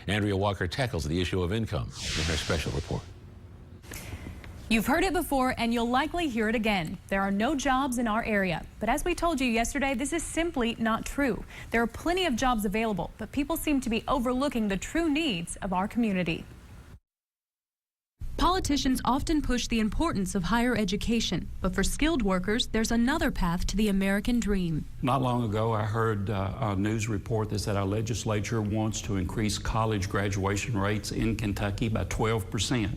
Andrea Walker tackles the issue of income in her special report. You've heard it before and you'll likely hear it again. There are no jobs in our area. But as we told you yesterday, this is simply not true. There are plenty of jobs available, but people seem to be overlooking the true needs of our community. Politicians often push the importance of higher education, but for skilled workers, there's another path to the American dream. Not long ago, I heard a news report that said our legislature wants to increase college graduation rates in Kentucky by 12%.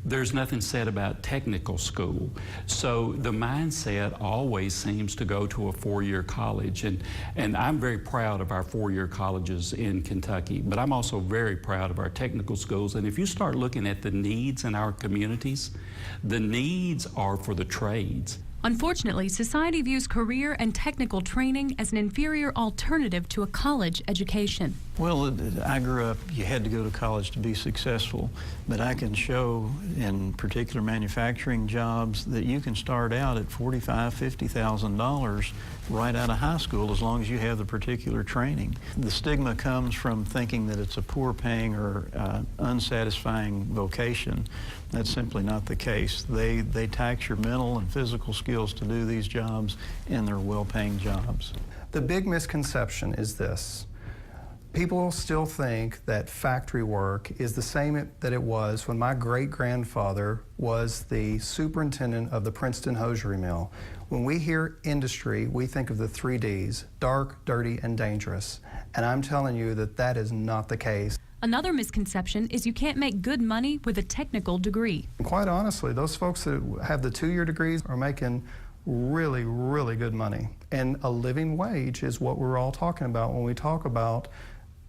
There's nothing said about technical school. So the mindset always seems to go to a four-year college. And I'm very proud of our four-year colleges in Kentucky, but I'm also very proud of our technical schools. And if you start looking at the needs in our communities, the needs are for the trades. Unfortunately, society views career and technical training as an inferior alternative to a college education. Well, I grew up, you had to go to college to be successful, but I can show in particular manufacturing jobs that you can start out at $45,000, $50,000 right out of high school as long as you have the particular training. The stigma comes from thinking that it's a poor paying or unsatisfying vocation. That's simply not the case. They tax your mental and physical skills to do these jobs, and they're well-paying jobs. The big misconception is this. People still think that factory work is the same that it was when my great-grandfather was the superintendent of the Princeton hosiery mill. When we hear industry, we think of the 3 Ds, dark, dirty, and dangerous. And I'm telling you that that is not the case. Another misconception is you can't make good money with a technical degree. And quite honestly, those folks that have the 2-year degrees are making really, really good money. And a living wage is what we're all talking about when we talk about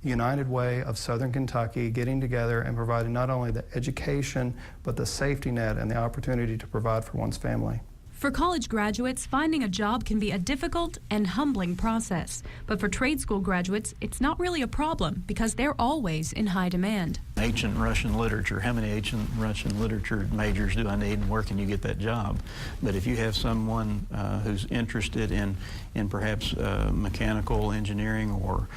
United Way of Southern Kentucky getting together and providing not only the education, but the safety net and the opportunity to provide for one's family. For college graduates, finding a job can be a difficult and humbling process. But for trade school graduates, it's not really a problem because they're always in high demand. Ancient Russian literature, how many ancient Russian literature majors do I need and where can you get that job? But if you have someone who's interested in perhaps mechanical engineering or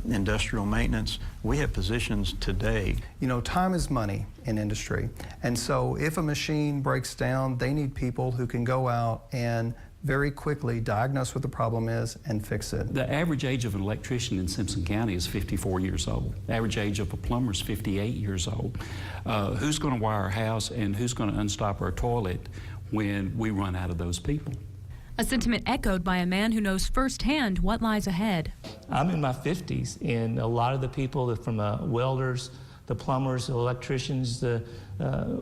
industrial maintenance, we have positions today. You know, time is money in industry. And so if a machine breaks down, they need people who can go out and very quickly diagnose what the problem is and fix it. The average age of an electrician in Simpson County is 54 years old. The average age of a plumber is 58 years old. Who's going to wire our house and who's going to unstop our toilet when we run out of those people? A sentiment echoed by a man who knows firsthand what lies ahead. I'm in my 50s, and a lot of the people from welders, the plumbers, the electricians, they're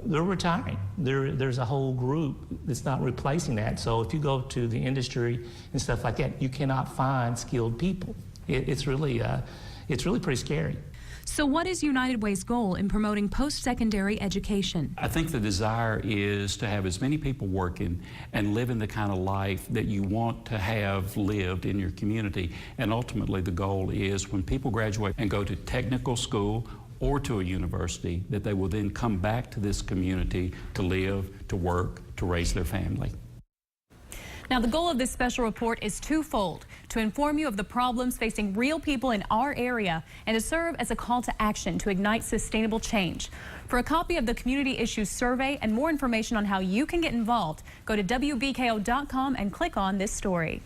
retiring. There's a whole group that's not replacing that. So if you go to the industry and stuff like that, you cannot find skilled people. It's really pretty scary. So what is United Way's goal in promoting post-secondary education? I think the desire is to have as many people working and living the kind of life that you want to have lived in your community. And ultimately the goal is when people graduate and go to technical school or to a university, that they will then come back to this community to live, to work, to raise their family. Now, the goal of this special report is twofold: to inform you of the problems facing real people in our area and to serve as a call to action to ignite sustainable change. For a copy of the Community Issues Survey and more information on how you can get involved, go to WBKO.com and click on this story.